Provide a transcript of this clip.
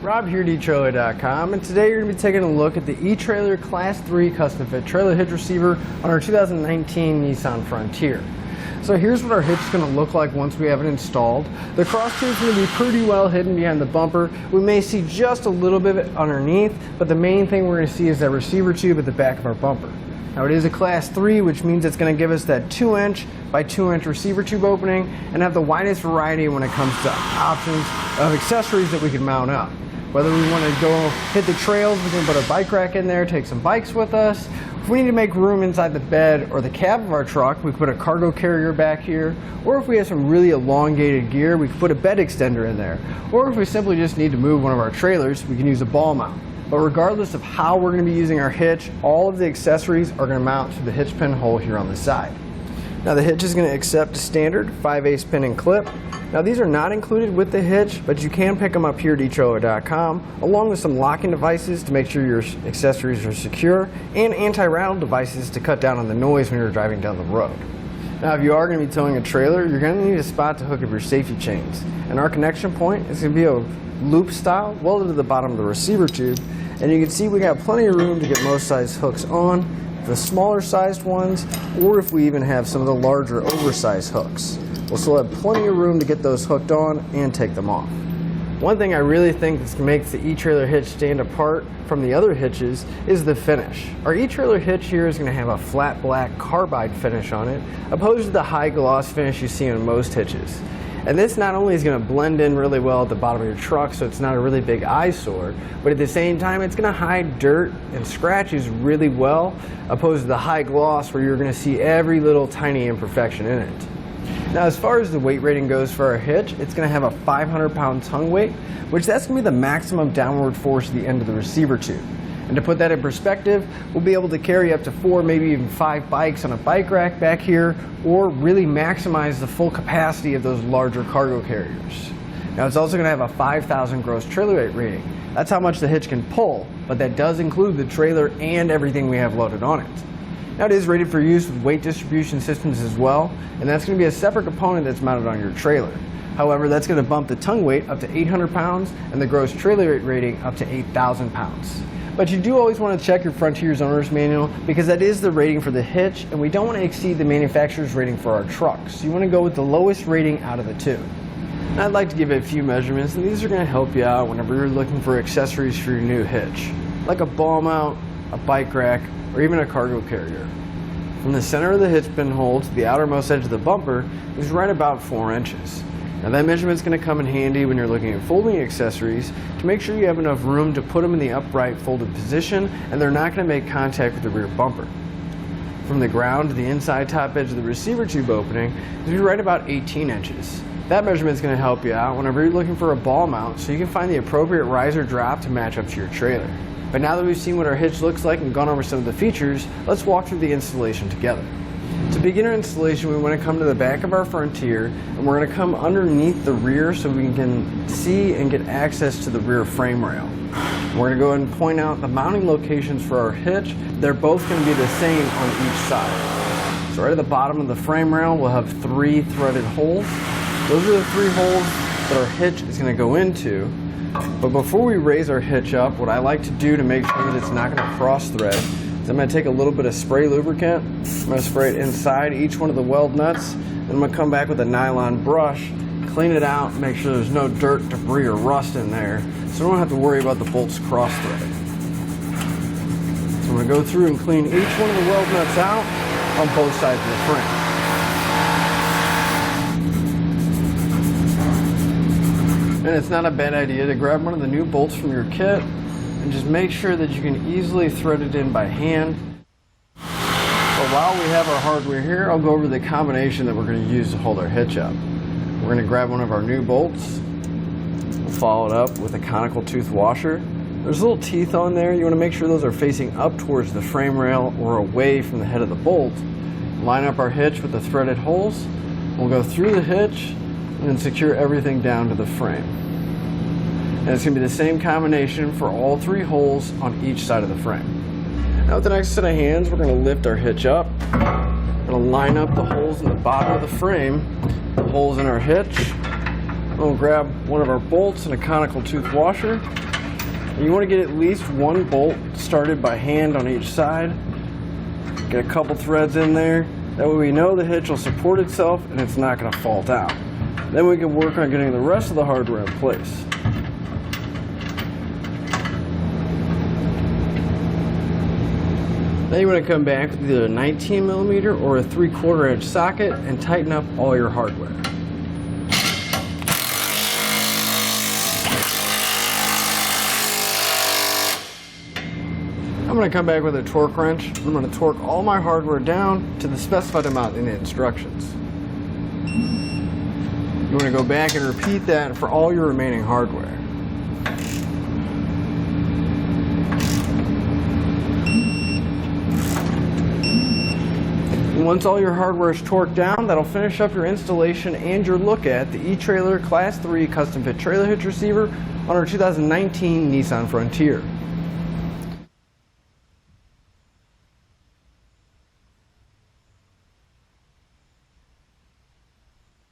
Rob here at etrailer.com, and today you're going to be taking a look at the etrailer Class 3 custom fit trailer hitch receiver on our 2019 Nissan Frontier. So here's what our hitch is going to look like once we have it installed. The cross tube is going to be pretty well hidden behind the bumper. We may see just a little bit underneath, but the main thing we're going to see is that receiver tube at the back of our bumper. Now it is a Class 3, which means it's going to give us that 2-inch by 2-inch receiver tube opening and have the widest variety when it comes to options of accessories that we can mount up. Whether we want to go hit the trails, we can put a bike rack in there, take some bikes with us. If we need to make room inside the bed or the cab of our truck, we can put a cargo carrier back here. Or if we have some really elongated gear, we can put a bed extender in there. Or if we simply just need to move one of our trailers, we can use a ball mount. But regardless of how we're going to be using our hitch, all of the accessories are going to mount to the hitch pin hole here on the side. Now the hitch is going to accept a standard 5/8 pin and clip. Now these are not included with the hitch, but you can pick them up here at etrailer.com, along with some locking devices to make sure your accessories are secure, and anti-rattle devices to cut down on the noise when you're driving down the road. Now if you are going to be towing a trailer, you're going to need a spot to hook up your safety chains. And our connection point is going to be a loop style welded to the bottom of the receiver tube. And you can see we got plenty of room to get most size hooks on, the smaller sized ones, or if we even have some of the larger oversized hooks. We'll still have plenty of room to get those hooked on and take them off. One thing I really think that makes the etrailer hitch stand apart from the other hitches is the finish. Our etrailer hitch here is going to have a flat black carbide finish on it, opposed to the high gloss finish you see on most hitches. And this not only is going to blend in really well at the bottom of your truck, so it's not a really big eyesore, but at the same time it's going to hide dirt and scratches really well, opposed to the high gloss where you're going to see every little tiny imperfection in it. Now as far as the weight rating goes for our hitch, it's going to have a 500-pound tongue weight, which that's going to be the maximum downward force at the end of the receiver tube. And to put that in perspective, we'll be able to carry up to 4, maybe even 5 bikes on a bike rack back here, or really maximize the full capacity of those larger cargo carriers. Now it's also going to have a 5,000 gross trailer weight rating. That's how much the hitch can pull, but that does include the trailer and everything we have loaded on it. Now it is rated for use with weight distribution systems as well, and that's going to be a separate component that's mounted on your trailer. However, that's going to bump the tongue weight up to 800 pounds and the gross trailer weight rating up to 8,000 pounds. But you do always want to check your Frontier's owner's manual because that is the rating for the hitch, and we don't want to exceed the manufacturer's rating for our trucks. So you want to go with the lowest rating out of the two. And I'd like to give it a few measurements, and these are going to help you out whenever you're looking for accessories for your new hitch, like a ball mount, a bike rack, or even a cargo carrier. From the center of the hitch pin hole to the outermost edge of the bumper is right about 4 inches. Now that measurement is going to come in handy when you're looking at folding accessories to make sure you have enough room to put them in the upright folded position and they're not going to make contact with the rear bumper. From the ground to the inside top edge of the receiver tube opening is going to be right about 18 inches. That measurement is going to help you out whenever you're looking for a ball mount so you can find the appropriate riser drop to match up to your trailer. But now that we've seen what our hitch looks like and gone over some of the features, let's walk through the installation together. To begin our installation, we want to come to the back of our Frontier, and we're going to come underneath the rear so we can see and get access to the rear frame rail. We're going to go ahead and point out the mounting locations for our hitch. They're both going to be the same on each side. So right at the bottom of the frame rail, we'll have 3 threaded holes. Those are the 3 holes that our hitch is going to go into. But before we raise our hitch up, what I like to do to make sure that it's not going to cross thread is I'm going to take a little bit of spray lubricant. I'm going to spray it inside each one of the weld nuts. Then I'm going to come back with a nylon brush, clean it out, make sure there's no dirt, debris, or rust in there, so we don't have to worry about the bolts cross threading. So I'm going to go through and clean each one of the weld nuts out on both sides of the frame. And it's not a bad idea to grab one of the new bolts from your kit and just make sure that you can easily thread it in by hand. But while we have our hardware here, I'll go over the combination that we're going to use to hold our hitch up. We're going to grab one of our new bolts. We'll follow it up with a conical tooth washer. There's little teeth on there. You want to make sure those are facing up towards the frame rail or away from the head of the bolt. Line up our hitch with the threaded holes. We'll go through the hitch and then secure everything down to the frame. And it's going to be the same combination for all 3 holes on each side of the frame. Now with the next set of hands, we're going to lift our hitch up. We're going to line up the holes in the bottom of the frame, the holes in our hitch. We'll grab one of our bolts and a conical tooth washer. You want to get at least one bolt started by hand on each side. Get a couple threads in there. That way we know the hitch will support itself and it's not going to fault out. Then we can work on getting the rest of the hardware in place. Then you want to come back with either a 19mm or a 3/4 inch socket and tighten up all your hardware. I'm going to come back with a torque wrench. I'm going to torque all my hardware down to the specified amount in the instructions. You want to go back and repeat that for all your remaining hardware. Once all your hardware is torqued down, that'll finish up your installation and your look at the eTrailer Class 3 custom fit trailer hitch receiver on our 2019 Nissan Frontier.